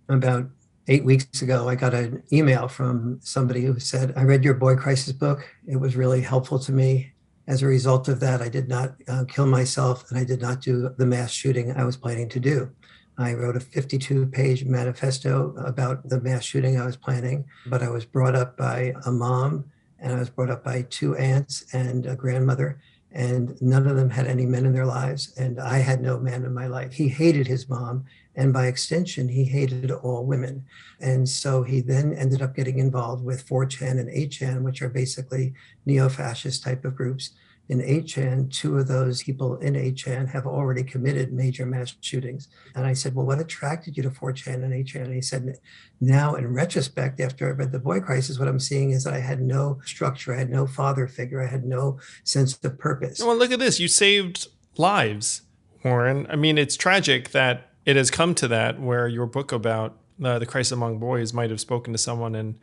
About 8 weeks ago, I got an email from somebody who said, I read your boy crisis book. It was really helpful to me. As a result of that, I did not kill myself and I did not do the mass shooting I was planning to do. I wrote a 52-page manifesto about the mass shooting I was planning, but I was brought up by a mom and I was brought up by two aunts and a grandmother, and none of them had any men in their lives. And I had no man in my life. He hated his mom. And by extension, he hated all women. And so he then ended up getting involved with 4chan and 8chan, which are basically neo-fascist type of groups. In 8chan, two of those people in 8chan have already committed major mass shootings. And I said, well, what attracted you to 4chan and 8chan? And he said, now in retrospect, after I read The Boy Crisis, what I'm seeing is that I had no structure, I had no father figure, I had no sense of purpose. Well, look at this. You saved lives, Warren. I mean, it's tragic that it has come to that, where your book about the crisis among boys might have spoken to someone and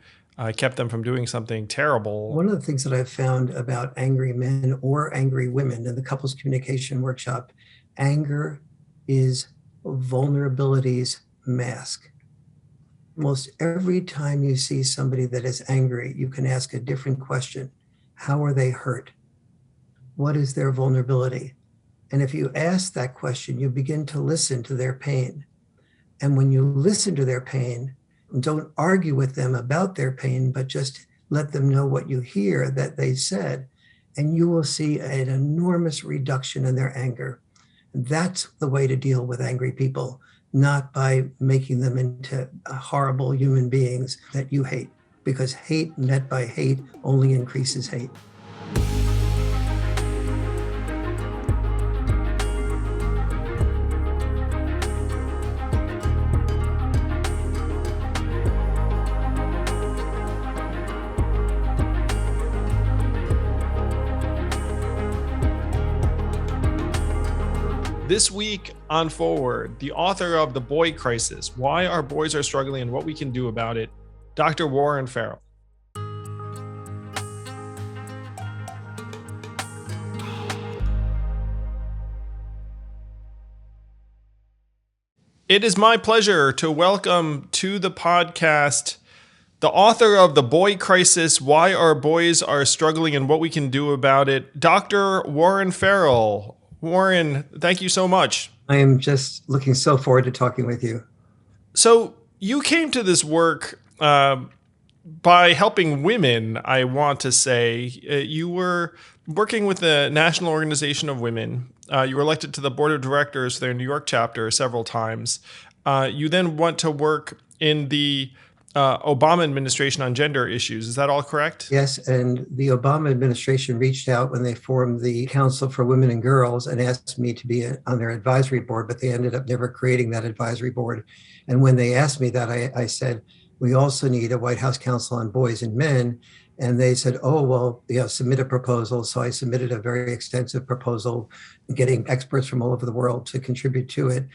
kept them from doing something terrible. One of the things that I've found about angry men or angry women in the couples communication workshop, anger is vulnerability's mask. Most every time you see somebody that is angry, you can ask a different question. How are they hurt? What is their vulnerability? And if you ask that question, you begin to listen to their pain. And when you listen to their pain, don't argue with them about their pain, but just let them know what you hear that they said, and you will see an enormous reduction in their anger. That's the way to deal with angry people, not by making them into horrible human beings that you hate, because hate met by hate only increases hate. This week on Forward, the author of The Boy Crisis, Why Our Boys Are Struggling and What We Can Do About It, Dr. Warren Farrell. It is my pleasure to welcome to the podcast the author of The Boy Crisis, Why Our Boys Are Struggling and What We Can Do About It, Dr. Warren Farrell. Warren, thank you so much. I am just looking so forward to talking with you. So you came to this work by helping women, I want to say. You were working with the National Organization of Women. You were elected to the board of directors for their New York chapter several times. You then went to work in the Obama administration on gender issues. Is that all correct? Yes, and the Obama administration reached out when they formed the Council for Women and Girls and asked me to be on their advisory board, but they ended up never creating that advisory board. And when they asked me that, I said, we also need a White House Council on Boys and Men. And they said, oh, well, submit a proposal. So I submitted a very extensive proposal, getting experts from all over the world to contribute to it.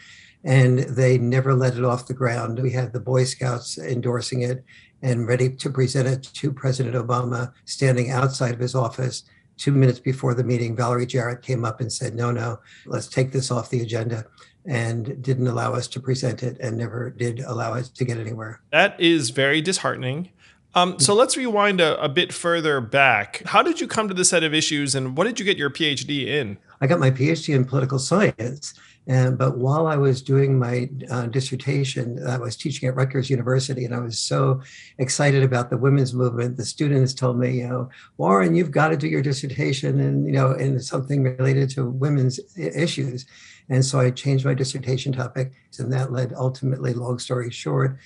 And they never let it off the ground. We had the Boy Scouts endorsing it and ready to present it to President Obama, standing outside of his office. 2 minutes before the meeting, Valerie Jarrett came up and said, no, let's take this off the agenda, and didn't allow us to present it and never did allow us to get anywhere. That is very disheartening. So let's rewind a bit further back. How did you come to this set of issues, and what did you get your PhD in? I got my PhD in political science. But while I was doing my dissertation, I was teaching at Rutgers University, and I was so excited about the women's movement. The students told me, Warren, you've got to do your dissertation in something related to women's issues. And so I changed my dissertation topic, and that led ultimately, long story short,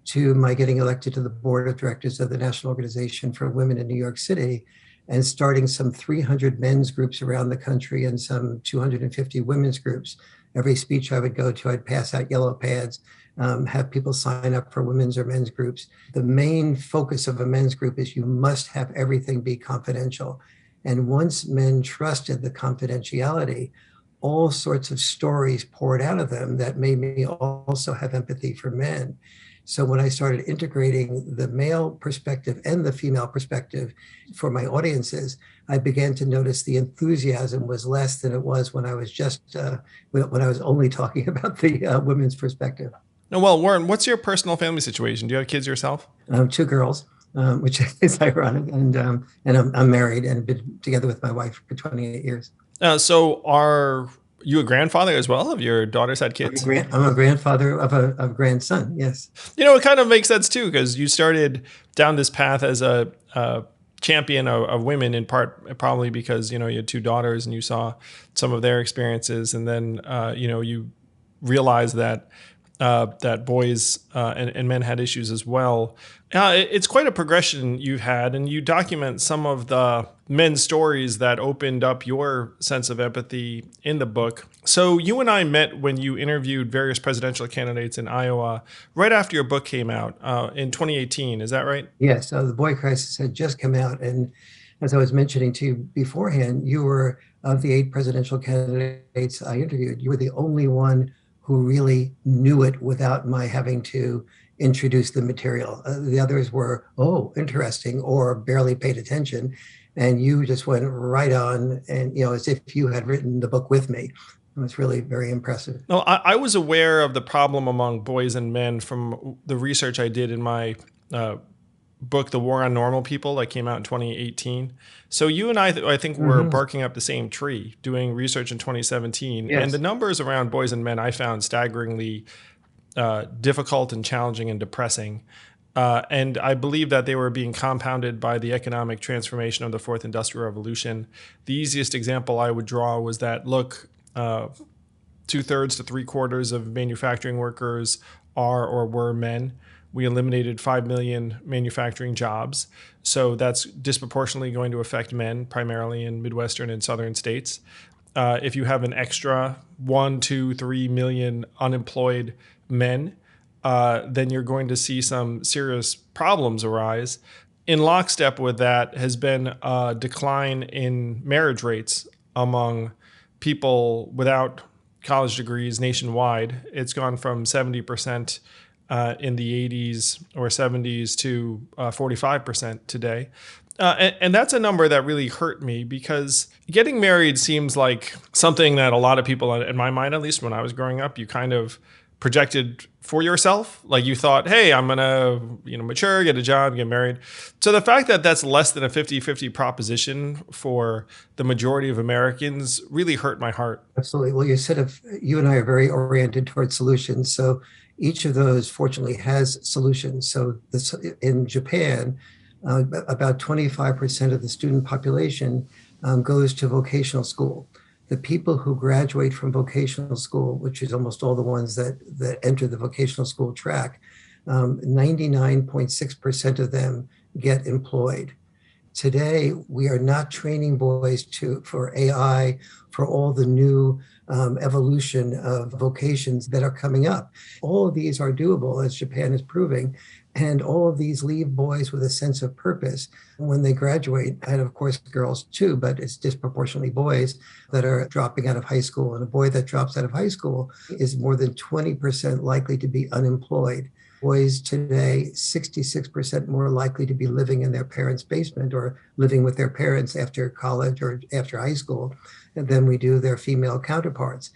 to my getting elected to the board of directors of the National Organization for Women in New York City, and starting some 300 men's groups around the country and some 250 women's groups. Every speech I would go to, I'd pass out yellow pads, have people sign up for women's or men's groups. The main focus of a men's group is you must have everything be confidential. And once men trusted the confidentiality, all sorts of stories poured out of them that made me also have empathy for men. So when I started integrating the male perspective and the female perspective for my audiences, I began to notice the enthusiasm was less than it was when I was just when I was only talking about the women's perspective. Now, well, Warren, what's your personal family situation? Do you have kids yourself? Two girls, which is ironic, and I'm married and been together with my wife for 28 years. So are you a grandfather as well? Have your daughters had kids? I'm a grandfather of a grandson. Yes. It kind of makes sense too, because you started down this path as a champion of women, in part probably because you had two daughters and you saw some of their experiences, and then you realized that that boys and men had issues as well. It's quite a progression you've had, and you document some of the men's stories that opened up your sense of empathy in the book. So you and I met when you interviewed various presidential candidates in Iowa right after your book came out in 2018. Is that right? Yes. So the boy crisis had just come out. And as I was mentioning to you beforehand, you were, of the 8 presidential candidates I interviewed, you were the only one who really knew it without my having to introduce the material. The others were, oh, interesting, or barely paid attention. And you just went right on, and as if you had written the book with me. It was really very impressive. No, I was aware of the problem among boys and men from the research I did in my book, The War on Normal People, that came out in 2018. So you and I think were barking up the same tree, doing research in 2017. Yes. And the numbers around boys and men I found staggeringly difficult and challenging and depressing. And I believe that they were being compounded by the economic transformation of the Fourth Industrial Revolution. The easiest example I would draw was that, look, 2/3 to 3/4 of manufacturing workers are or were men. We eliminated 5 million manufacturing jobs. So that's disproportionately going to affect men, primarily in Midwestern and Southern states. If you have an extra 1, 2, 3 million unemployed men, then you're going to see some serious problems arise. In lockstep with that has been a decline in marriage rates among people without college degrees nationwide. It's gone from 70% in the 80s or 70s to 45% today. And that's a number that really hurt me, because getting married seems like something that a lot of people, in my mind at least when I was growing up, you kind of projected for yourself. Like you thought, hey, I'm going to mature, get a job, get married. So the fact that that's less than a 50-50 proposition for the majority of Americans really hurt my heart. Absolutely. Well, you and I are very oriented towards solutions. So each of those, fortunately, has solutions. So in Japan, about 25% of the student population goes to vocational school. The people who graduate from vocational school, which is almost all the ones that enter the vocational school track, 99.6% of them get employed. Today, we are not training boys for AI, for all the new evolution of vocations that are coming up. All of these are doable, as Japan is proving, and all of these leave boys with a sense of purpose when they graduate. And of course, girls too, but it's disproportionately boys that are dropping out of high school. And a boy that drops out of high school is more than 20% likely to be unemployed. Boys today, 66% more likely to be living in their parents' basement or living with their parents after college or after high school than we do their female counterparts.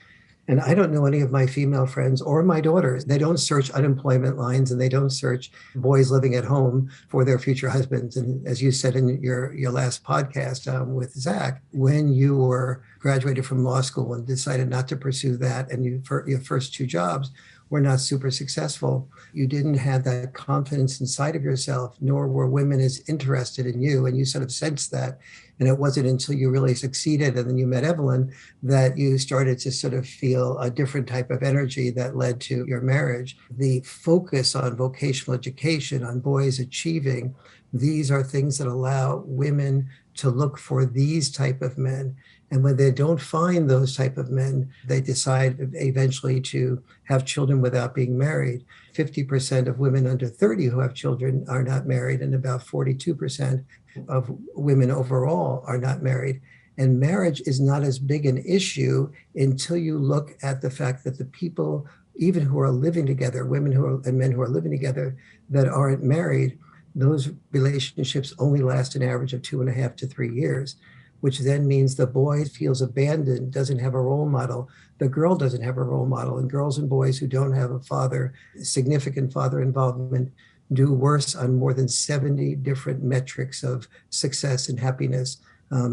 And I don't know any of my female friends or my daughters. They don't search unemployment lines, and they don't search boys living at home for their future husbands. And as you said in your last podcast with Zach, when you were graduated from law school and decided not to pursue that, and your first 2 jobs were not super successful, you didn't have that confidence inside of yourself, nor were women as interested in you. And you sort of sensed that. And it wasn't until you really succeeded and then you met Evelyn that you started to sort of feel a different type of energy that led to your marriage. The focus on vocational education, on boys achieving, these are things that allow women to look for these type of men. And when they don't find those type of men, they decide eventually to have children without being married. 50% of women under 30 who have children are not married, and about 42% of women overall are not married. And marriage is not as big an issue until you look at the fact that the people, even who are living together, and men who are living together that aren't married, those relationships only last an average of 2.5 to 3 years. which then means the boy feels abandoned, doesn't have a role model. The girl doesn't have a role model, and girls and boys who don't have a father, significant father involvement, do worse on more than 70 different metrics of success and happiness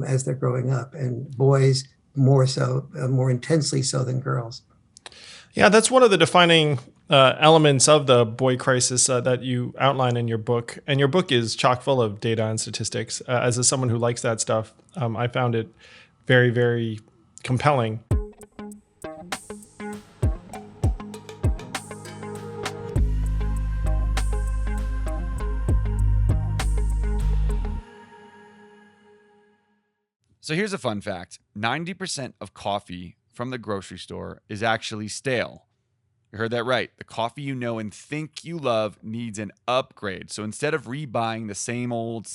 as they're growing up, and boys more so, more intensely so than girls. Yeah, that's one of the defining elements of the boy crisis that you outline in your book. And your book is chock full of data and statistics. As someone who likes that stuff, I found it very, very compelling. So here's a fun fact. 90% of coffee from the grocery store is actually stale. You heard that right. The coffee you know and think you love needs an upgrade. So instead of rebuying the same old,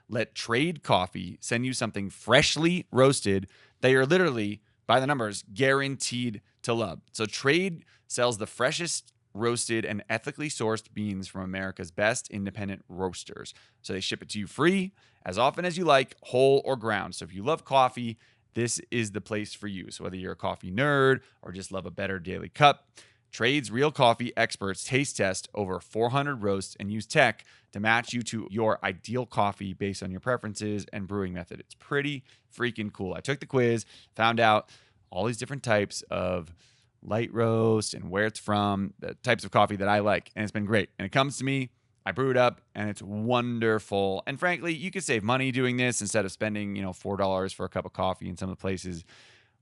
let Trade Coffee send you something freshly roasted that you're literally, by the numbers, guaranteed to love. So Trade sells the freshest roasted and ethically sourced beans from America's best independent roasters. So they ship it to you free as often as you like, whole or ground. So if you love coffee, this is the place for you. So whether you're a coffee nerd or just love a better daily cup, Trade's real coffee experts taste test over 400 roasts and use tech to match you to your ideal coffee based on your preferences and brewing method. It's pretty freaking cool. I took the quiz, found out all these different types of light roast and where it's from, the types of coffee that I like, and it's been great. And it comes to me, I brew it up, and it's wonderful. And frankly, you could save money doing this instead of spending, $4 for a cup of coffee in some of the places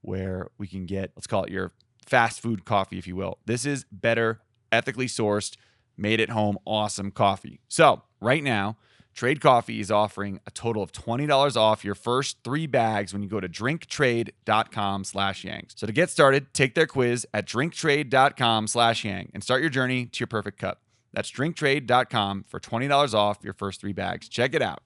where we can get, let's call it your fast food coffee, if you will. This is better, ethically sourced, made at home, awesome coffee. So right now, Trade Coffee is offering a total of $20 off your first 3 bags when you go to drinktrade.com/yang. So to get started, take their quiz at drinktrade.com/yang and start your journey to your perfect cup. That's drinktrade.com for $20 off your first 3 bags. Check it out.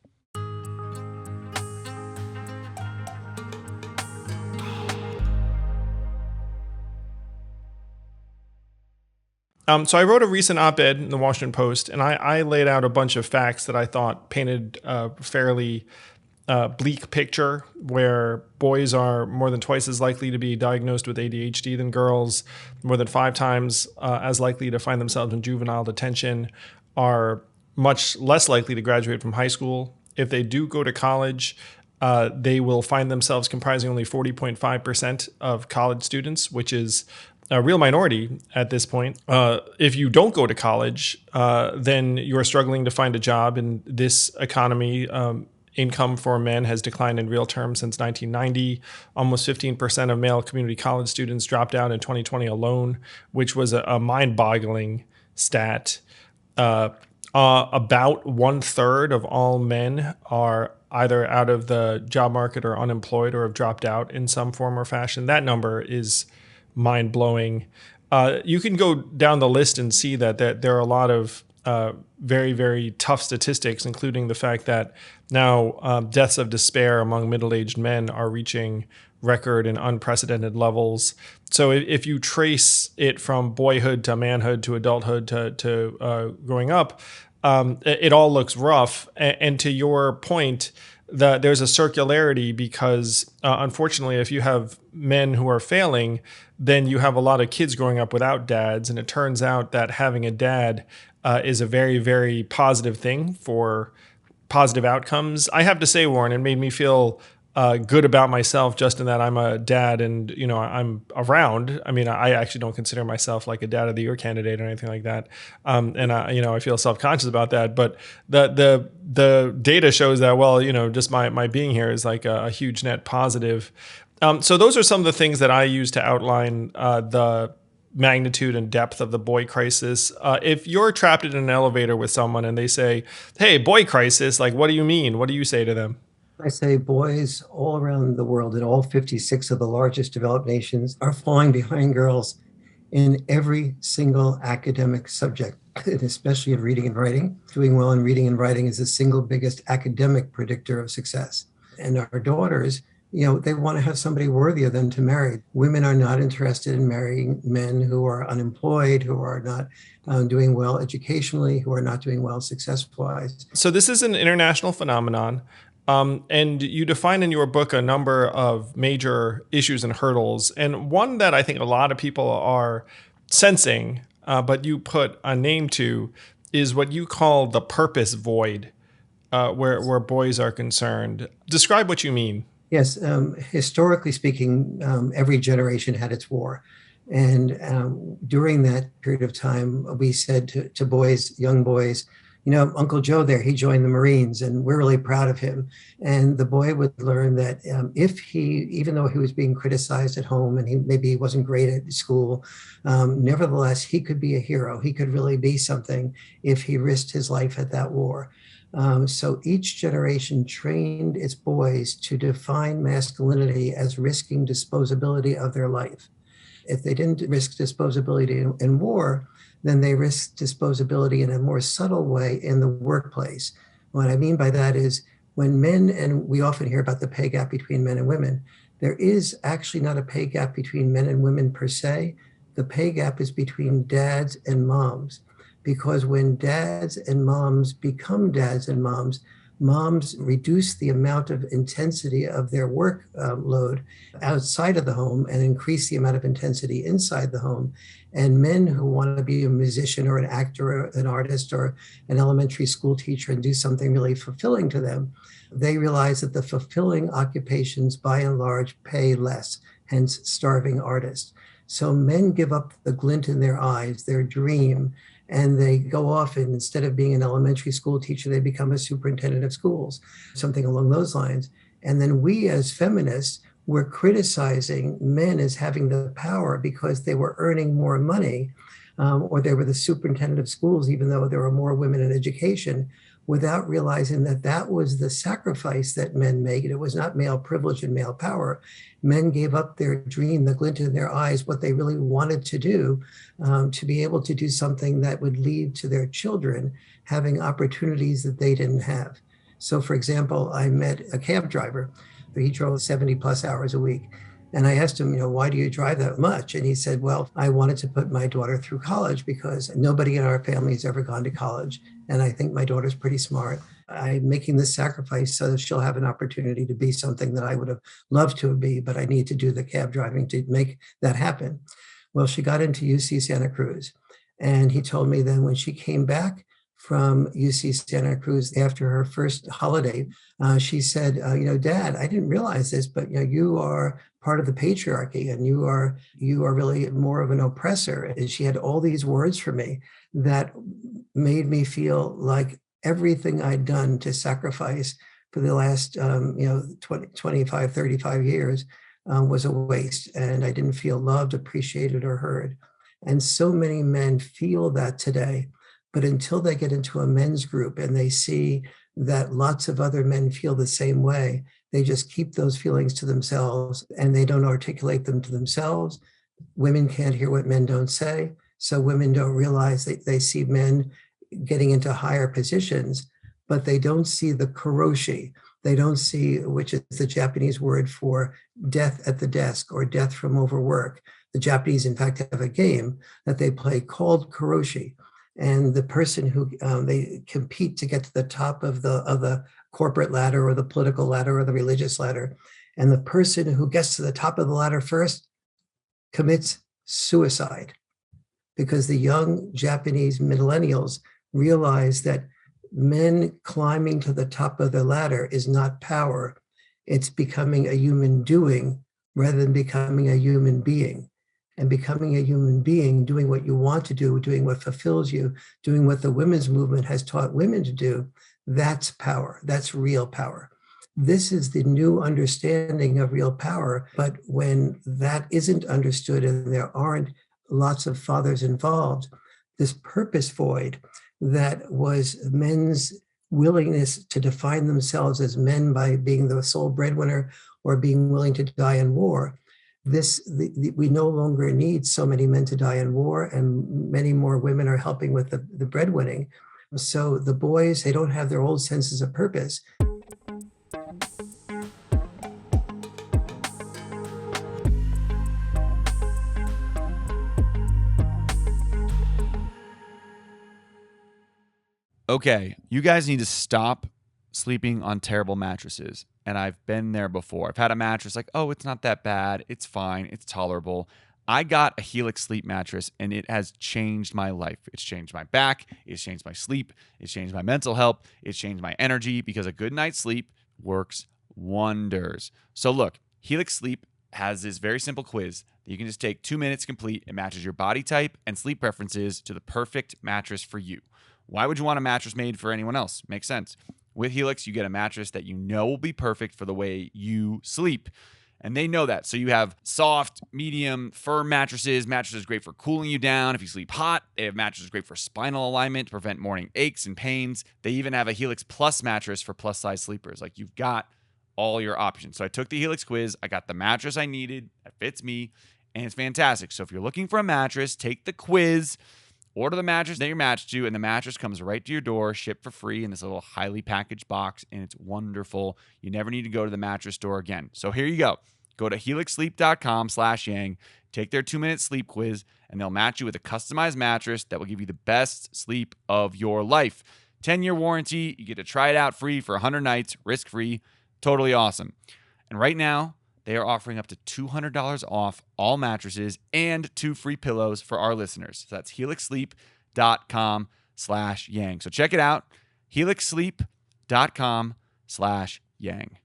So I wrote a recent op-ed in the Washington Post, and I laid out a bunch of facts that I thought painted a fairly bleak picture, where boys are more than twice as likely to be diagnosed with ADHD than girls, more than 5 times as likely to find themselves in juvenile detention, are much less likely to graduate from high school. If they do go to college, they will find themselves comprising only 40.5% of college students, which is a real minority at this point. If you don't go to college, then you're struggling to find a job in this economy. Income for men has declined in real terms since 1990. Almost 15% of male community college students dropped out in 2020 alone, which was a mind-boggling stat. About 1/3 of all men are either out of the job market or unemployed or have dropped out in some form or fashion. That number is mind-blowing. You can go down the list and see that there are a lot of very, very tough statistics, including the fact that now deaths of despair among middle-aged men are reaching record and unprecedented levels. So if you trace it from boyhood to manhood to adulthood to growing up, it all looks rough. And to your point, there's a circularity because unfortunately, if you have men who are failing, then you have a lot of kids growing up without dads. And it turns out that having a dad is a very, very positive thing for positive outcomes. I have to say, Warren, it made me feel good about myself just in that I'm a dad and, I'm around. I mean, I actually don't consider myself like a dad of the year candidate or anything like that. And I feel self-conscious about that, but the data shows that, well, just my being here is like a huge net positive. So those are some of the things that I use to outline the magnitude and depth of the boy crisis. If you're trapped in an elevator with someone and they say, "Hey, boy crisis," like, what do you mean? What do you say to them? I say boys all around the world in all 56 of the largest developed nations are falling behind girls in every single academic subject, and especially in reading and writing. Doing well in reading and writing is the single biggest academic predictor of success. And our daughters, they want to have somebody worthy of them to marry. Women are not interested in marrying men who are unemployed, who are not doing well educationally, who are not doing well success-wise. So this is an international phenomenon. And you define in your book a number of major issues and hurdles. And one that I think a lot of people are sensing, but you put a name to, is what you call the purpose void, where boys are concerned. Describe what you mean. Yes, historically speaking, every generation had its war. And during that period of time, we said to boys, young boys, Uncle Joe there, he joined the Marines and we're really proud of him. And the boy would learn that even though he was being criticized at home and maybe he wasn't great at school, nevertheless, he could be a hero. He could really be something if he risked his life at that war. So each generation trained its boys to define masculinity as risking disposability of their life. If they didn't risk disposability in war, then they risk disposability in a more subtle way in the workplace. What I mean by that is when men, and we often hear about the pay gap between men and women, there is actually not a pay gap between men and women per se. The pay gap is between dads and moms. Because when dads and moms become dads and moms reduce the amount of intensity of their work load outside of the home and increase the amount of intensity inside the home. And men who want to be a musician or an actor or an artist or an elementary school teacher and do something really fulfilling to them, they realize that the fulfilling occupations by and large pay less, hence starving artists. So men give up the glint in their eyes, their dream, and they go off and instead of being an elementary school teacher, they become a superintendent of schools, something along those lines. And then we as feminists were criticizing men as having the power because they were earning more money or they were the superintendent of schools, even though there were more women in education, without realizing that that was the sacrifice that men made. It was not male privilege and male power. Men gave up their dream, the glint in their eyes, what they really wanted to do, to be able to do something that would lead to their children having opportunities that they didn't have. So, for example, I met a cab driver. He drove 70 plus hours a week. And I asked him, why do you drive that much? And he said, well, I wanted to put my daughter through college because nobody in our family has ever gone to college. And I think my daughter's pretty smart. I'm making this sacrifice so that she'll have an opportunity to be something that I would have loved to be, but I need to do the cab driving to make that happen. Well, she got into UC Santa Cruz. And he told me then when she came back from UC Santa Cruz after her first holiday, she said, Dad, I didn't realize this, but you are part of the patriarchy and you are really more of an oppressor. And she had all these words for me that made me feel like everything I'd done to sacrifice for the last 25, 35 years was a waste. And I didn't feel loved, appreciated, or heard. And so many men feel that today. But until they get into a men's group and they see that lots of other men feel the same way, they just keep those feelings to themselves and they don't articulate them to themselves. Women can't hear what men don't say. So women don't realize that they see men getting into higher positions, but they don't see the karoshi. They don't see, which is the Japanese word for death at the desk or death from overwork. The Japanese, in fact, have a game that they play called karoshi. And the person who they compete to get to the top of the corporate ladder or the political ladder or the religious ladder. And the person who gets to the top of the ladder first commits suicide because the young Japanese millennials realize that men climbing to the top of the ladder is not power. It's becoming a human doing rather than becoming a human being. And becoming a human being, doing what you want to do, doing what fulfills you, doing what the women's movement has taught women to do, that's power. That's real power. This is the new understanding of real power. But when that isn't understood and there aren't lots of fathers involved, this purpose void that was men's willingness to define themselves as men by being the sole breadwinner or being willing to die in war, we no longer need so many men to die in war, and many more women are helping with the breadwinning. So the boys, they don't have their old senses of purpose. Okay, you guys need to stop sleeping on terrible mattresses, and I've been there before. I've had a mattress like, oh, it's not that bad. It's fine. It's tolerable. I got a Helix sleep mattress and it has changed my life. It's changed my back. It's changed my sleep. It's changed my mental health. It's changed my energy because a good night's sleep works wonders. So look, Helix Sleep has this very simple quiz that you can just take 2 minutes to complete. It matches your body type and sleep preferences to the perfect mattress for you. Why would you want a mattress made for anyone else? Makes sense. With Helix, you get a mattress that you know will be perfect for the way you sleep. And they know that. So you have soft, medium, firm mattresses. Mattresses great for cooling you down if you sleep hot. They have mattresses great for spinal alignment to prevent morning aches and pains. They even have a Helix Plus mattress for plus size sleepers. Like, you've got all your options. So I took the Helix quiz. I got the mattress I needed that fits me, and it's fantastic. So if you're looking for a mattress, take the quiz, order the mattress that you're matched to, and the mattress comes right to your door, shipped for free in this little highly packaged box, and it's wonderful. You never need to go to the mattress store again. So here you go. Go to helixsleep.com/yang, take their 2-minute sleep quiz, and they'll match you with a customized mattress that will give you the best sleep of your life. 10-year warranty. You get to try it out free for 100 nights, risk-free. Totally awesome. And right now, they are offering up to $200 off all mattresses and 2 free pillows for our listeners. So that's helixsleep.com/yang. So check it out. helixsleep.com/yang.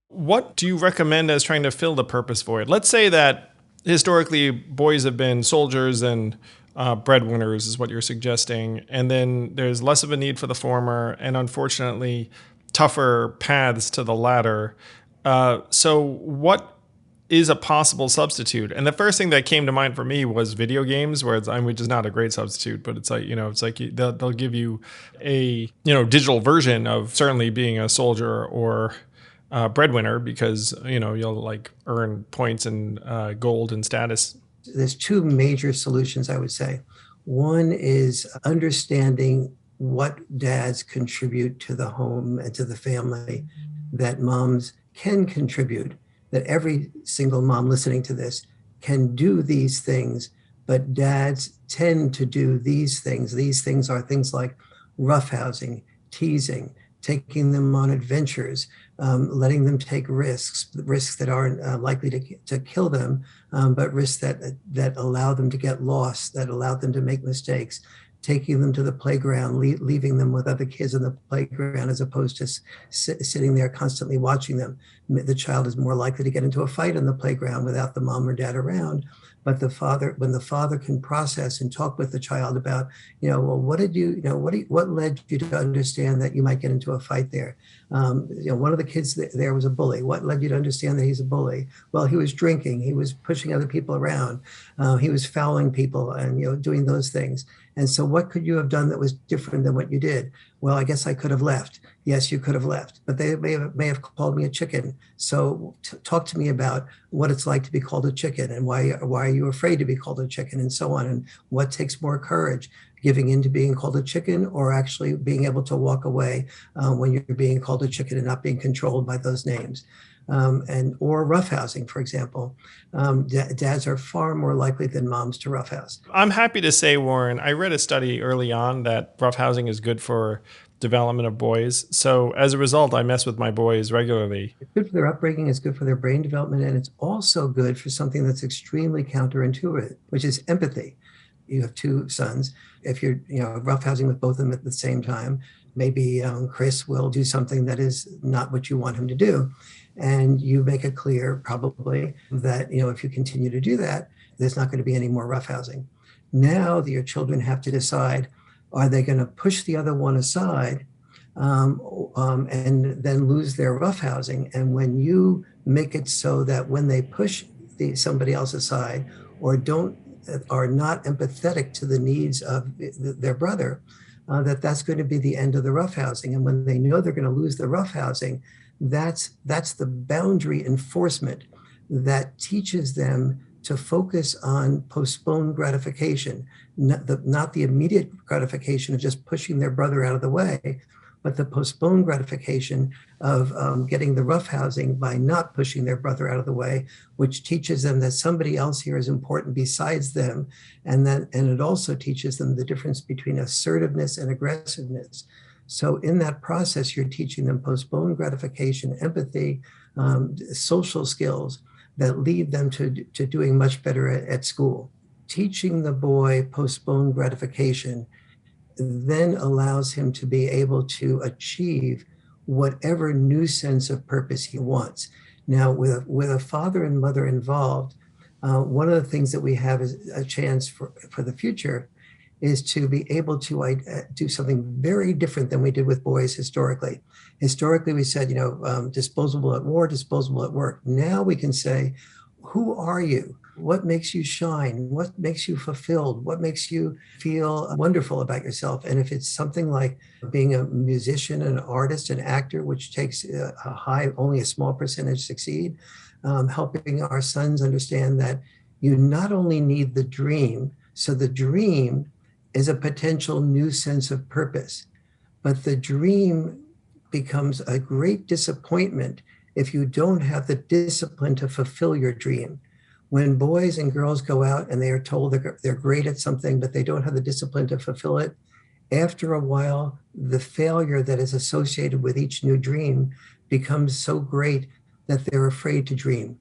What do you recommend as trying to fill the purpose void? Let's say that historically boys have been soldiers and breadwinners is what you're suggesting. And then there's less of a need for the former and unfortunately tougher paths to the latter. So what is a possible substitute? And the first thing that came to mind for me was video games, where which is not a great substitute, but it's like, they'll give you a, digital version of certainly being a soldier or breadwinner, because you'll like earn points and gold and status. There's 2 major solutions, I would say. One is understanding what dads contribute to the home and to the family that moms can contribute, that every single mom listening to this can do these things, but dads tend to do these things. These things are things like roughhousing, teasing, taking them on adventures, letting them take risks that aren't likely to kill them, but risks that allow them to get lost, that allow them to make mistakes, taking them to the playground, leaving them with other kids in the playground as opposed to sitting there constantly watching them. The child is more likely to get into a fight on the playground without the mom or dad around. But when the father can process and talk with the child about, well, what led you to understand that you might get into a fight there? One of the kids there was a bully. What led you to understand that he's a bully? Well, he was drinking. He was pushing other people around. He was fouling people and, doing those things. And so what could you have done that was different than what you did? Well, I guess I could have left. Yes, you could have left, but they may have called me a chicken. So talk to me about what it's like to be called a chicken, and why are you afraid to be called a chicken, and so on. And what takes more courage, giving in to being called a chicken, or actually being able to walk away when you're being called a chicken and not being controlled by those names. Or roughhousing, for example. Dads are far more likely than moms to roughhouse. I'm happy to say, Warren, I read a study early on that roughhousing is good for development of boys. So as a result, I mess with my boys regularly. It's good for their upbringing, it's good for their brain development, and it's also good for something that's extremely counterintuitive, which is empathy. You have 2 sons. If you're roughhousing with both of them at the same time, maybe Chris will do something that is not what you want him to do. And you make it clear probably that, if you continue to do that, there's not going to be any more roughhousing. Now your children have to decide, are they going to push the other one aside and then lose their roughhousing? And when you make it so that when they push somebody else aside or are not empathetic to the needs of their brother, that's going to be the end of the roughhousing. And when they know they're going to lose the roughhousing, that's the boundary enforcement that teaches them to focus on postponed gratification, not the immediate gratification of just pushing their brother out of the way, but the postponed gratification of getting the roughhousing by not pushing their brother out of the way, which teaches them that somebody else here is important besides them. And it also teaches them the difference between assertiveness and aggressiveness. So in that process, you're teaching them postponed gratification, empathy, social skills that lead them to doing much better at school. Teaching the boy postponed gratification then allows him to be able to achieve whatever new sense of purpose he wants. Now, with a father and mother involved, one of the things that we have is a chance for the future is to be able to do something very different than we did with boys historically. Historically, we said, disposable at war, disposable at work. Now we can say, who are you? What makes you shine? What makes you fulfilled? What makes you feel wonderful about yourself? And if it's something like being a musician, an artist, an actor, which takes only a small percentage succeed, helping our sons understand that you not only need the dream, so the dream is a potential new sense of purpose, but the dream becomes a great disappointment if you don't have the discipline to fulfill your dream. When boys and girls go out and they are told they're great at something, but they don't have the discipline to fulfill it, after a while, the failure that is associated with each new dream becomes so great that they're afraid to dream.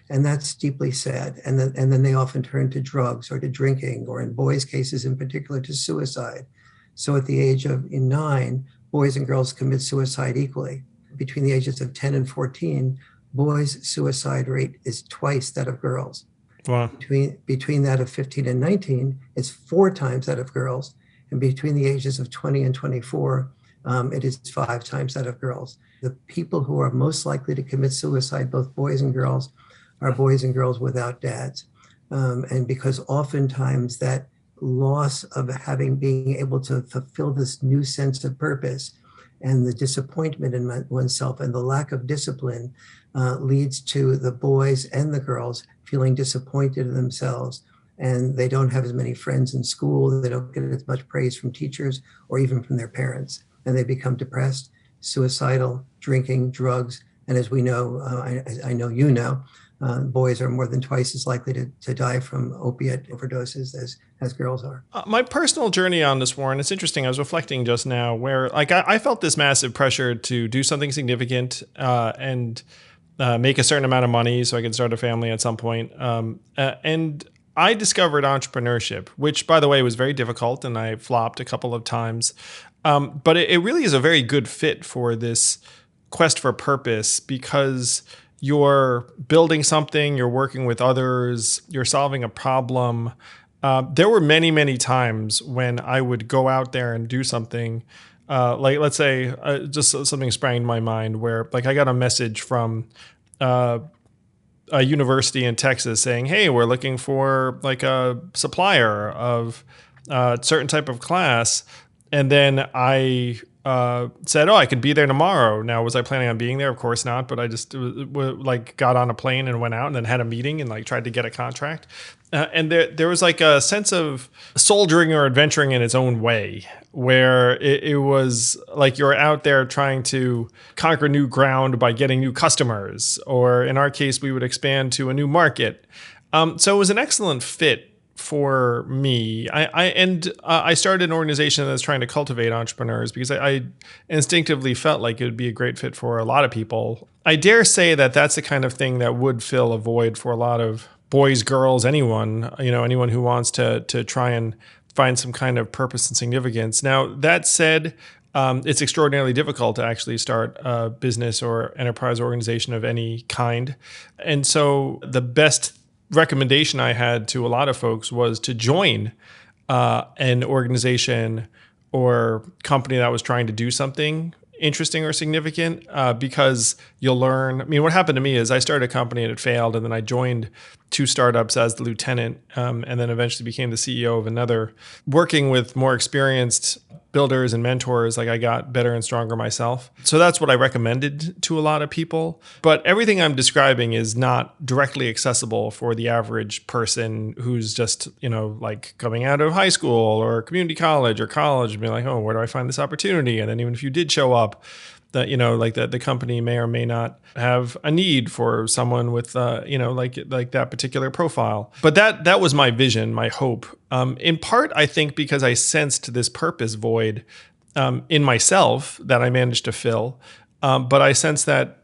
And that's deeply sad. And then they often turn to drugs or to drinking, or in boys' cases in particular, to suicide. So at the age of 9, boys and girls commit suicide equally. Between the ages of 10 and 14, boys' suicide rate is twice that of girls. Wow. Between that of 15 and 19, it's 4 times that of girls. And between the ages of 20 and 24, it is 5 times that of girls. The people who are most likely to commit suicide, both boys and girls, are boys and girls without dads. And because oftentimes that loss of being able to fulfill this new sense of purpose and the disappointment in oneself and the lack of discipline leads to the boys and the girls feeling disappointed in themselves. And they don't have as many friends in school. They don't get as much praise from teachers or even from their parents. And they become depressed, suicidal, drinking, drugs. And as we know, I know you know, boys are more than twice as likely to die from opiate overdoses as girls are. My personal journey on this, Warren, it's interesting. I was reflecting just now where I felt this massive pressure to do something significant and make a certain amount of money so I could start a family at some point. And I discovered entrepreneurship, which, by the way, was very difficult and I flopped a couple of times. But it really is a very good fit for this quest for purpose because you're building something, you're working with others, you're solving a problem. There were many, many times when I would go out there and do something, like let's say just something sprang to my mind where like I got a message from a university in Texas saying, hey, we're looking for like a supplier of a certain type of class. And then I said, oh, I could be there tomorrow. Now, was I planning on being there? Of course not. But I just like got on a plane and went out and then had a meeting and like tried to get a contract. And there was like a sense of soldiering or adventuring in its own way, where it was like you're out there trying to conquer new ground by getting new customers, or in our case, we would expand to a new market. So it was an excellent fit for me. I started an organization that's trying to cultivate entrepreneurs because I instinctively felt like it would be a great fit for a lot of people. I dare say that that's the kind of thing that would fill a void for a lot of boys, girls, anyone who wants to try and find some kind of purpose and significance. Now, that said, it's extraordinarily difficult to actually start a business or enterprise organization of any kind. And so the best recommendation I had to a lot of folks was to join an organization or company that was trying to do something interesting or significant, because You'll learn. I mean, what happened to me is I started a company and it failed, and then I joined 2 startups as the lieutenant, and then eventually became the CEO of another. Working with more experienced builders and mentors, like I got better and stronger myself. So that's what I recommended to a lot of people. But everything I'm describing is not directly accessible for the average person who's just, like coming out of high school or community college and be like, oh, where do I find this opportunity? And then even if you did show up, that the company may or may not have a need for someone with like that particular profile. But that was my vision, my hope. In part, I think because I sensed this purpose void in myself that I managed to fill. But I sense that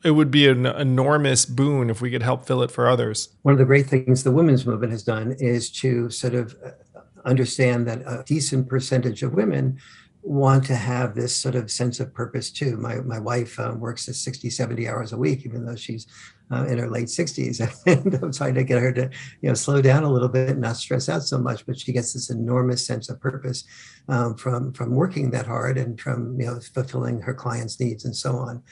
it would be an enormous boon if we could help fill it for others. One of the great things the women's movement has done is to sort of understand that a decent percentage of women want to have this sort of sense of purpose too. My wife works at 60, 70 hours a week, even though she's in her late 60s. And I'm trying to get her to slow down a little bit and not stress out so much. But she gets this enormous sense of purpose from working that hard and from fulfilling her clients' needs and so on.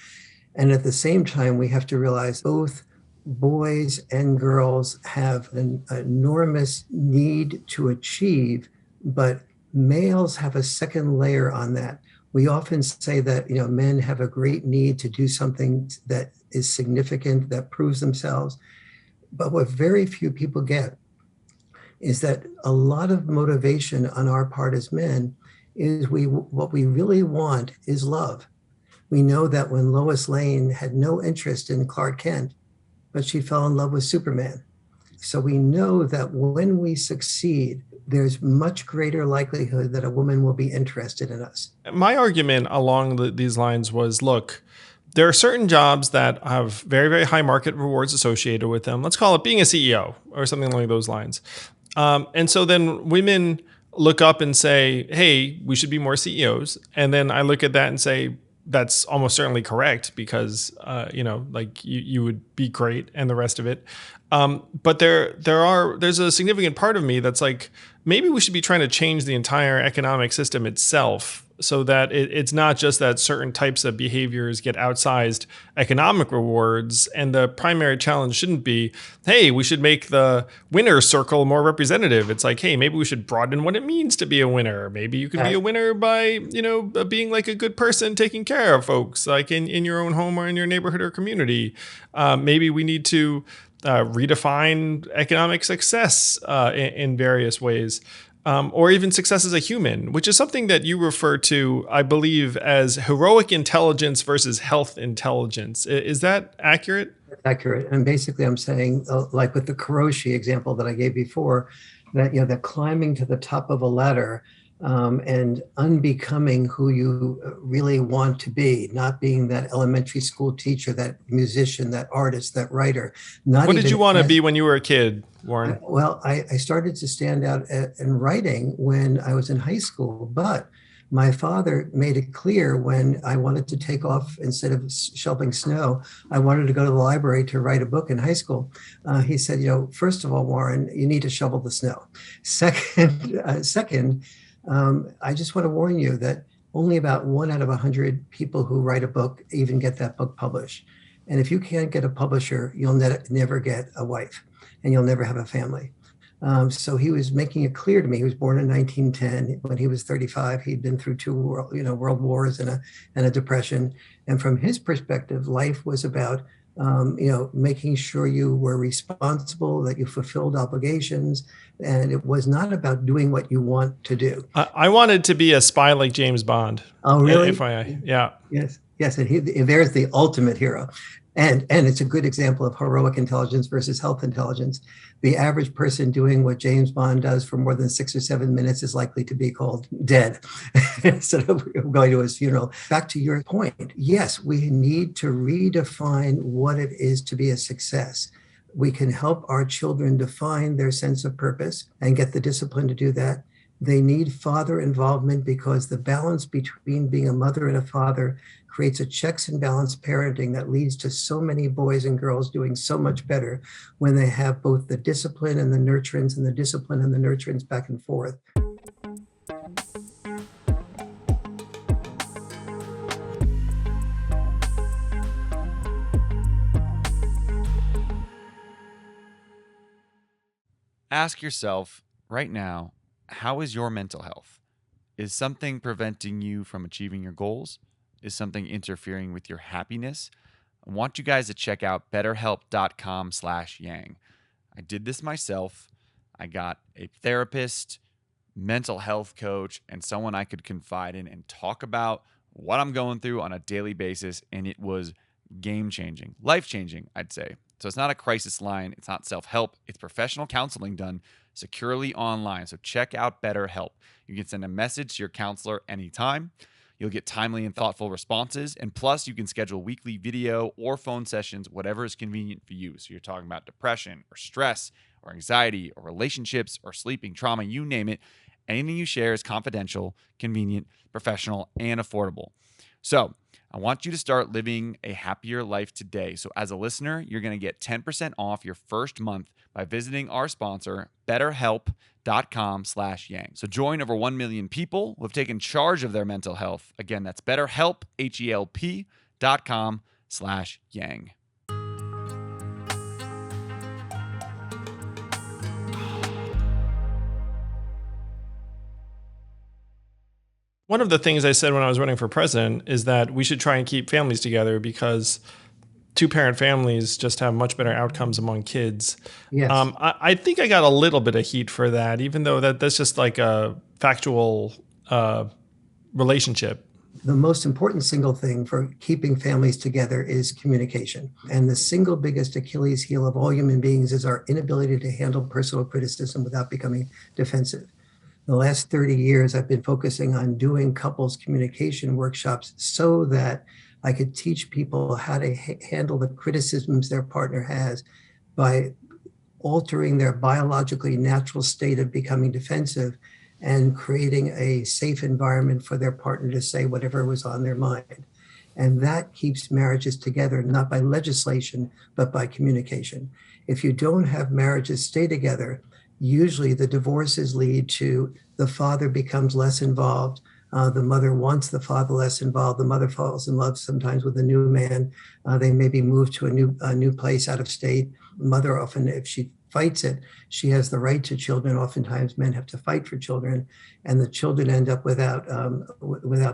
And at the same time, we have to realize both boys and girls have an enormous need to achieve, but males have a second layer on that. We often say that men have a great need to do something that is significant, that proves themselves. But what very few people get is that a lot of motivation on our part as men is what we really want is love. We know that when Lois Lane had no interest in Clark Kent, but she fell in love with Superman. So we know that when we succeed, there's much greater likelihood that a woman will be interested in us. My argument along these lines was, look, there are certain jobs that have very, very high market rewards associated with them. Let's call it being a CEO or something along those lines. And so then women look up and say, hey, we should be more CEOs. And then I look at that and say, that's almost certainly correct because, you would be great and the rest of it. But there's a significant part of me that's like, maybe we should be trying to change the entire economic system itself so that it's not just that certain types of behaviors get outsized economic rewards. And the primary challenge shouldn't be, hey, we should make the winner circle more representative. It's like, hey, maybe we should broaden what it means to be a winner. Maybe you can be a winner by, being like a good person, taking care of folks like in your own home or in your neighborhood or community. Maybe we need to redefine economic success in various ways, or even success as a human, which is something that you refer to, I believe, as heroic intelligence versus health intelligence. Is that accurate? Accurate. And basically, I'm saying, like with the Kuroshi example that I gave before, that that climbing to the top of a ladder and unbecoming who you really want to be, not being that elementary school teacher, that musician, that artist, that writer. What did you want to be when you were a kid, Warren? I started to stand out in writing when I was in high school, but my father made it clear when I wanted to take off, instead of shoveling snow, I wanted to go to the library to write a book in high school. He said, first of all, Warren, you need to shovel the snow. Second, I just want to warn you that only about 1 out of 100 people who write a book even get that book published. And if you can't get a publisher, you'll never get a wife and you'll never have a family. So he was making it clear to me. He was born in 1910. When he was 35, he'd been through 2 world wars and a depression. And from his perspective, life was about making sure you were responsible, that you fulfilled obligations, and it was not about doing what you want to do. I wanted to be a spy like James Bond. Oh, really? FYI, yeah. Yes, and there's the ultimate hero. And it's a good example of heroic intelligence versus health intelligence. The average person doing what James Bond does for more than 6 or 7 minutes is likely to be called dead instead of going to his funeral. Back to your point, yes, we need to redefine what it is to be a success. We can help our children define their sense of purpose and get the discipline to do that. They need father involvement because the balance between being a mother and a father creates a checks and balance parenting that leads to so many boys and girls doing so much better when they have both the discipline and the nurturance and the discipline and the nurturance back and forth. ask yourself right now, how is your mental health? Is something preventing you from achieving your goals? Is something interfering with your happiness? I want you guys to check out betterhelp.com/yang. I did this myself. I got a therapist, mental health coach, and someone I could confide in and talk about what I'm going through on a daily basis. And it was game changing, life changing, I'd say. So it's not a crisis line. It's not self-help. It's professional counseling done securely online. So check out BetterHelp. You can send a message to your counselor anytime. You'll get timely and thoughtful responses. And plus, you can schedule weekly video or phone sessions, whatever is convenient for you. So you're talking about depression or stress or anxiety or relationships or sleeping, trauma, you name it. Anything you share is confidential, convenient, professional, and affordable. So I want you to start living a happier life today. So as a listener, you're going to get 10% off your first month by visiting our sponsor, betterhelp.com/yang. So join over 1 million people who have taken charge of their mental health. Again, that's betterhelp, HELP.com/yang. One of the things I said when I was running for president is that we should try and keep families together because two-parent families just have much better outcomes among kids. Yes. I think I got a little bit of heat for that, even though that's just like a factual relationship. The most important single thing for keeping families together is communication. And the single biggest Achilles heel of all human beings is our inability to handle personal criticism without becoming defensive. The last 30 years, I've been focusing on doing couples communication workshops so that I could teach people how to handle the criticisms their partner has by altering their biologically natural state of becoming defensive and creating a safe environment for their partner to say whatever was on their mind. And that keeps marriages together, not by legislation, but by communication. If you don't have marriages stay together, usually the divorces lead to the father becomes less involved. The mother wants the father less involved. The mother falls in love sometimes with a new man. They maybe move to a new place out of state. Mother often, if she fights it, she has the right to children. Oftentimes men have to fight for children, and the children end up without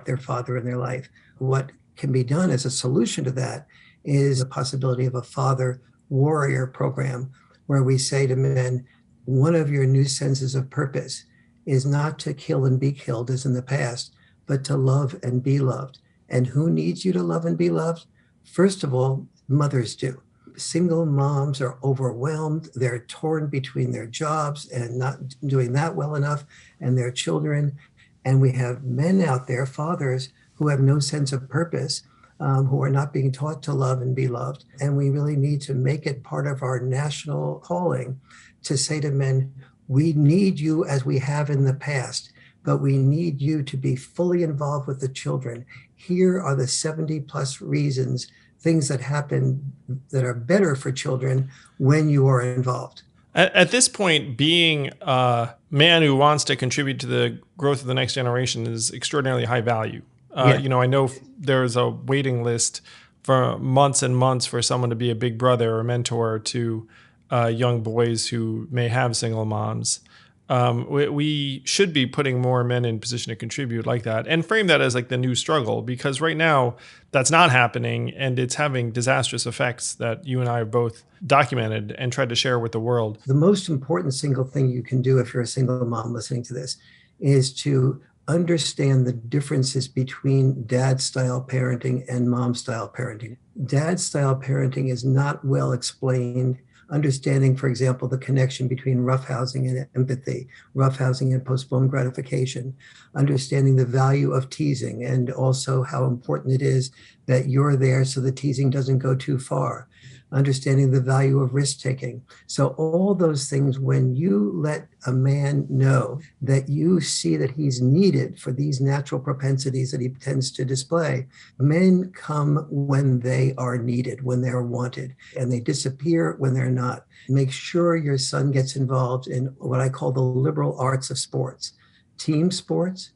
their father in their life. What can be done as a solution to that is the possibility of a father warrior program where we say to men, one of your new senses of purpose is not to kill and be killed as in the past, but to love and be loved. And who needs you to love and be loved? First of all, mothers do. Single moms are overwhelmed. They're torn between their jobs and not doing that well enough and their children. And we have men out there, fathers, who have no sense of purpose, who are not being taught to love and be loved. And we really need to make it part of our national calling to say to men, we need you as we have in the past, but we need you to be fully involved with the children. Here are the 70 plus reasons, things that happen that are better for children when you are involved. At this point, being a man who wants to contribute to the growth of the next generation is extraordinarily high value. I know there's a waiting list for months and months for someone to be a big brother or a mentor to young boys who may have single moms. We should be putting more men in position to contribute like that and frame that as like the new struggle, because right now that's not happening and it's having disastrous effects that you and I have both documented and tried to share with the world. The most important single thing you can do if you're a single mom listening to this is to understand the differences between dad-style parenting and mom-style parenting. Dad-style parenting is not well explained. Understanding, for example, the connection between roughhousing and empathy, roughhousing and postponed gratification, understanding the value of teasing and also how important it is that you're there so the teasing doesn't go too far, understanding the value of risk-taking. So all those things, when you let a man know that you see that he's needed for these natural propensities that he tends to display, men come when they are needed, when they're wanted, and they disappear when they're not. Make sure your son gets involved in what I call the liberal arts of sports, team sports,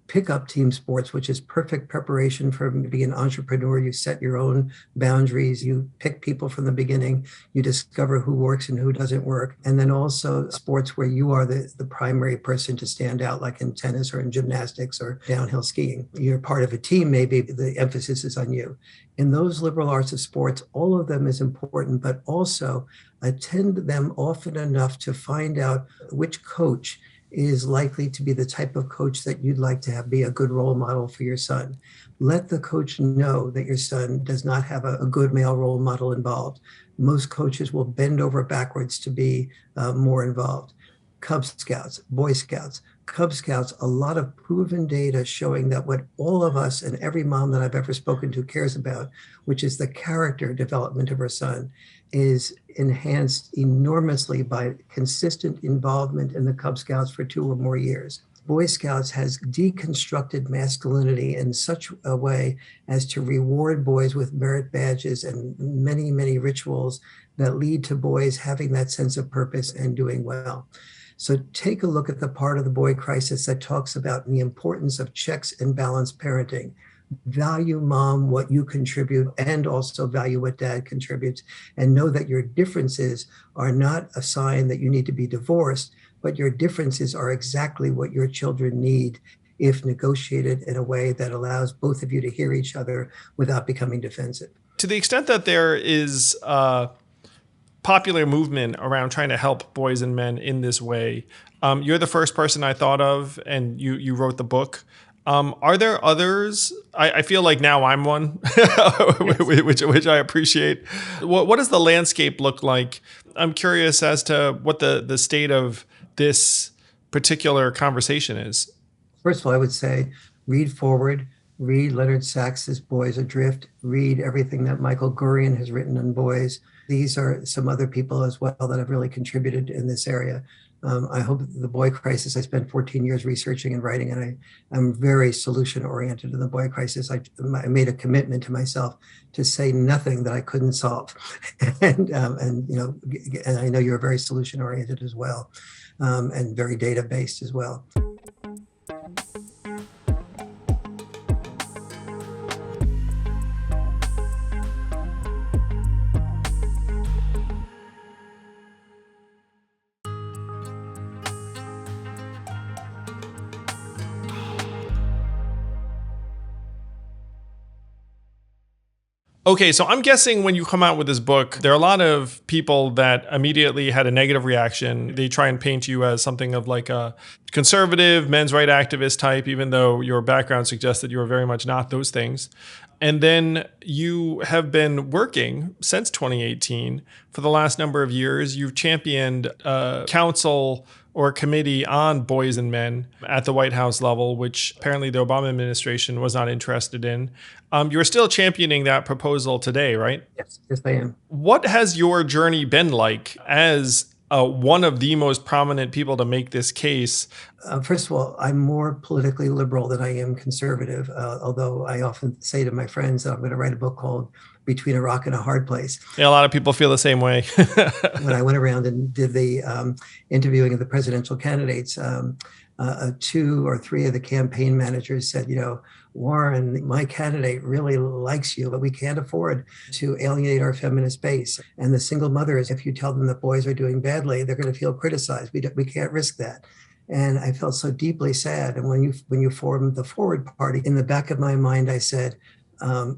pick up team sports, which is perfect preparation for being an entrepreneur. You set your own boundaries. You pick people from the beginning. You discover who works and who doesn't work. And then also sports where you are the primary person to stand out, like in tennis or in gymnastics or downhill skiing. You're part of a team, maybe the emphasis is on you. In those liberal arts of sports, all of them is important, but also attend them often enough to find out which coach is likely to be the type of coach that you'd like to have be a good role model for your son. Let the coach know that your son does not have a good male role model involved. Most coaches will bend over backwards to be more involved. Cub Scouts, Boy Scouts, Cub Scouts, a lot of proven data showing that what all of us and every mom that I've ever spoken to cares about, which is the character development of her son, is enhanced enormously by consistent involvement in the Cub Scouts for 2 or more years. Boy Scouts has deconstructed masculinity in such a way as to reward boys with merit badges and many, many rituals that lead to boys having that sense of purpose and doing well. So take a look at the part of the boy crisis that talks about the importance of checks and balanced parenting. Value, mom, what you contribute, and also value what dad contributes, and know that your differences are not a sign that you need to be divorced, but your differences are exactly what your children need if negotiated in a way that allows both of you to hear each other without becoming defensive. To the extent that there is popular movement around trying to help boys and men in this way, you're the first person I thought of, and you wrote the book. Are there others? I feel like now I'm one, which I appreciate. What does the landscape look like? I'm curious as to what the state of this particular conversation is. First of all, I would say read Forward, read Leonard Sax's Boys Adrift, read everything that Michael Gurian has written on boys. These are some other people as well that have really contributed in this area. I hope the boy crisis, I spent 14 years researching and writing, and I'm very solution oriented in the boy crisis. I made a commitment to myself to say nothing that I couldn't solve. and I know you're very solution oriented as well, and very data based as well. Okay, so I'm guessing when you come out with this book, there are a lot of people that immediately had a negative reaction. They try and paint you as something of like a conservative, men's rights activist type, even though your background suggests that you are very much not those things. And then you have been working since 2018 for the last number of years. You've championed a council or a committee on boys and men at the White House level, which apparently the Obama administration was not interested in. You're still championing that proposal today, right? Yes, I am. What has your journey been like as one of the most prominent people to make this case? First of all, I'm more politically liberal than I am conservative, although I often say to my friends that I'm going to write a book called Between a Rock and a Hard Place. Yeah, a lot of people feel the same way. When I went around and did the interviewing of the presidential candidates, 2 or 3 of the campaign managers said, Warren, my candidate really likes you, but we can't afford to alienate our feminist base. And the single mothers, if you tell them that boys are doing badly, they're going to feel criticized. We can't risk that. And I felt so deeply sad. And when you formed the Forward Party, in the back of my mind, I said,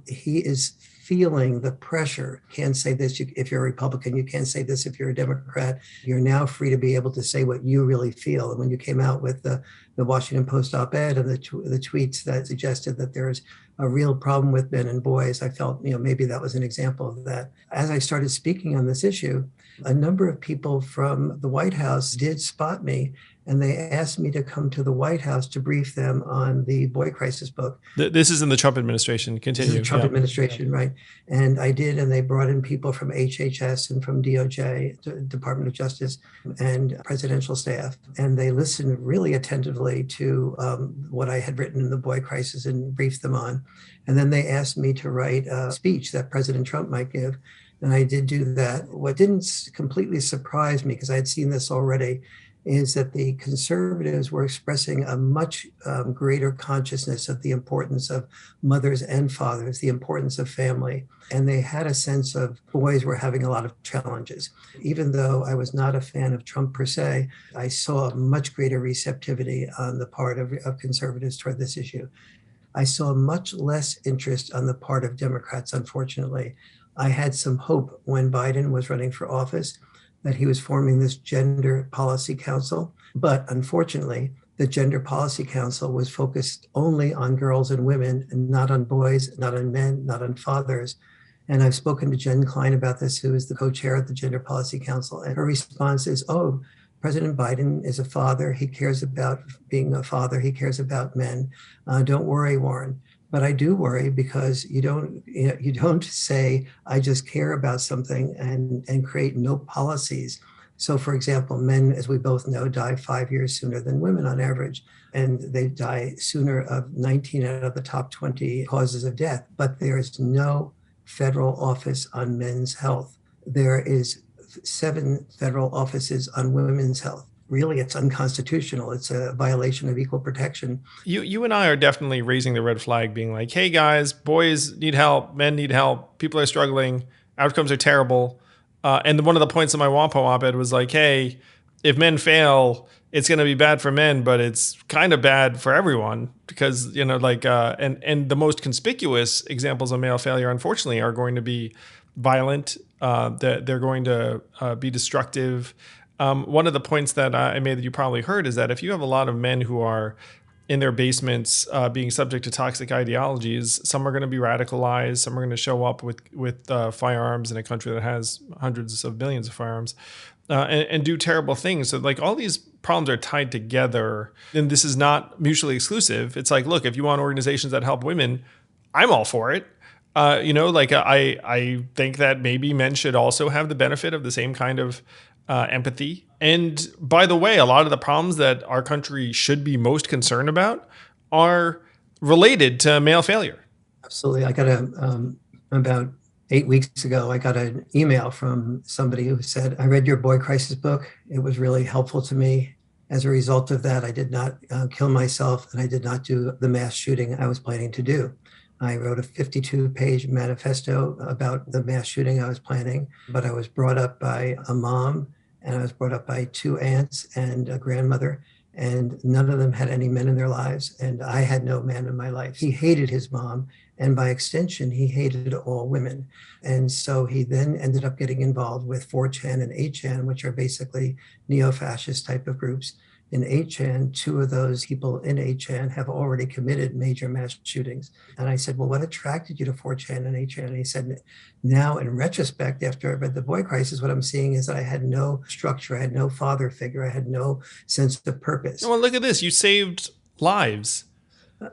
he is feeling the pressure. You can't say this if you're a Republican. You can't say this if you're a Democrat. You're now free to be able to say what you really feel. And when you came out with the Washington Post op-ed and the tweets that suggested that there's a real problem with men and boys, I felt, maybe that was an example of that. As I started speaking on this issue, a number of people from the White House did spot me, and they asked me to come to the White House to brief them on the boy crisis book. This is in the Trump administration. Continue. This is the Trump administration, right? And I did, and they brought in people from HHS and from DOJ, Department of Justice, and presidential staff. And they listened really attentively to what I had written in the boy crisis and briefed them on. And then they asked me to write a speech that President Trump might give. And I did do that. What didn't completely surprise me, because I had seen this already, is that the conservatives were expressing a much greater consciousness of the importance of mothers and fathers, the importance of family. And they had a sense of boys were having a lot of challenges. Even though I was not a fan of Trump per se, I saw a much greater receptivity on the part of conservatives toward this issue. I saw much less interest on the part of Democrats, unfortunately. I had some hope when Biden was running for office that he was forming this Gender Policy Council. But unfortunately, the Gender Policy Council was focused only on girls and women and not on boys, not on men, not on fathers. And I've spoken to Jen Klein about this, who is the co-chair of the Gender Policy Council. And her response is, oh, President Biden is a father. He cares about being a father. He cares about men. Don't worry, Warren. But I do worry because you don't say, I just care about something and create no policies. So, for example, men, as we both know, die 5 years sooner than women on average. And they die sooner of 19 out of the top 20 causes of death. But there is no federal office on men's health. There is 7 federal offices on women's health. Really, it's unconstitutional. It's a violation of equal protection. You and I are definitely raising the red flag, being like, hey guys, boys need help, men need help, people are struggling, outcomes are terrible. And one of the points of my WAPO op-ed was like, hey, if men fail, it's going to be bad for men, but it's kind of bad for everyone because, and the most conspicuous examples of male failure, unfortunately, are going to be violent. They're going to be destructive. One of the points that I made that you probably heard is that if you have a lot of men who are in their basements being subject to toxic ideologies, some are going to be radicalized, some are going to show up with firearms in a country that has hundreds of millions of firearms and do terrible things. So like all these problems are tied together, and this is not mutually exclusive. It's like, look, if you want organizations that help women, I'm all for it. I think that maybe men should also have the benefit of the same kind of empathy. And by the way, a lot of the problems that our country should be most concerned about are related to male failure. Absolutely. I got about 8 weeks ago, I got an email from somebody who said, I read your boy crisis book. It was really helpful to me. As a result of that, I did not kill myself and I did not do the mass shooting I was planning to do. I wrote a 52-page manifesto about the mass shooting I was planning, but I was brought up by a mom and I was brought up by 2 aunts and a grandmother, and none of them had any men in their lives, and I had no man in my life. He hated his mom, and by extension, he hated all women. And so he then ended up getting involved with 4chan and 8chan, which are basically neo-fascist type of groups. In 8chan, 2 of those people in 8chan have already committed major mass shootings. And I said, well, what attracted you to 4chan and 8chan? And he said, now in retrospect, after I read The Boy Crisis, what I'm seeing is that I had no structure, I had no father figure, I had no sense of purpose. Well, look at this. You saved lives.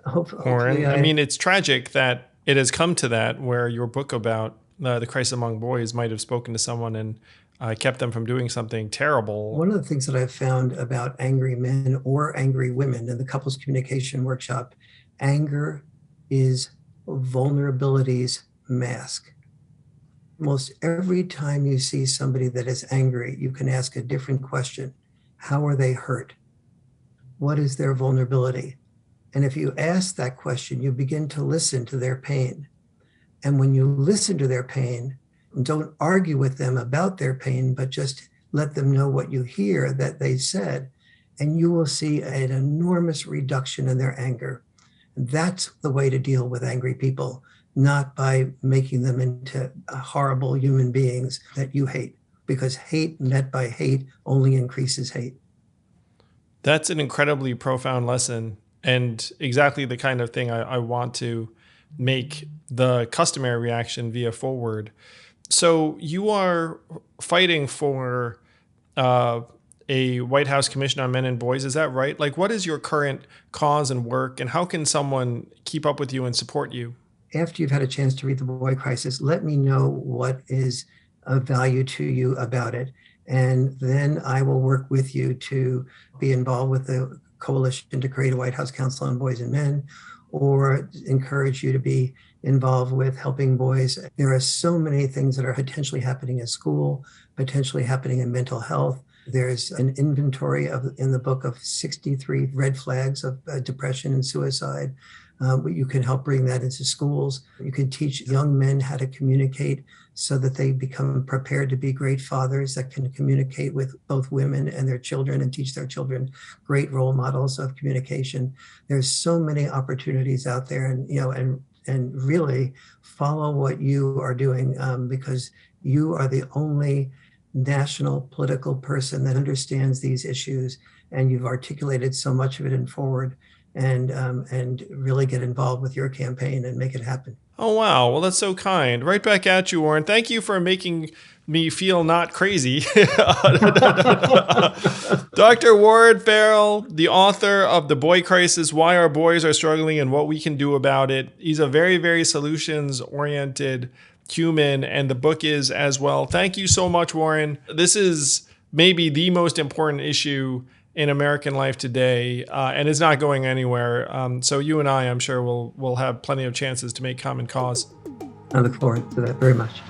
Hopefully, I mean, it's tragic that it has come to that where your book about the crisis among boys might have spoken to someone and kept them from doing something terrible. One of the things that I've found about angry men or angry women in the couples communication workshop, anger is vulnerability's mask. Almost every time you see somebody that is angry, you can ask a different question. How are they hurt? What is their vulnerability? And if you ask that question, you begin to listen to their pain. And when you listen to their pain, don't argue with them about their pain, but just let them know what you hear that they said, and you will see an enormous reduction in their anger. That's the way to deal with angry people, not by making them into horrible human beings that you hate, because hate met by hate only increases hate. That's an incredibly profound lesson, and exactly the kind of thing I want to make the customary reaction via forward. So you are fighting for a White House Commission on Men and Boys. Is that right? Like, what is your current cause and work, and how can someone keep up with you and support you? After you've had a chance to read The Boy Crisis, let me know what is of value to you about it. And then I will work with you to be involved with the coalition to create a White House Council on Boys and Men, or encourage you to be involved with helping boys. There are so many things that are potentially happening in school, potentially happening in mental health, There's an inventory in the book of 63 red flags of depression and suicide. You can help bring that into schools. You can teach young men how to communicate so that they become prepared to be great fathers that can communicate with both women and their children and teach their children great role models of communication. There's so many opportunities out there, and really follow what you are doing, because you are the only national political person that understands these issues, and you've articulated so much of it in Forward, and really get involved with your campaign and make it happen. Oh, wow. Well, that's so kind. Right back at you, Warren. Thank you for making me feel not crazy. Dr. Warren Farrell, the author of The Boy Crisis, Why Our Boys Are Struggling and What We Can Do About It. He's a very, very solutions-oriented human, and the book is as well. Thank you so much, Warren. This is maybe the most important issue in American life today, and it's not going anywhere. So you and I'm sure, will have plenty of chances to make common cause. I look forward to that very much.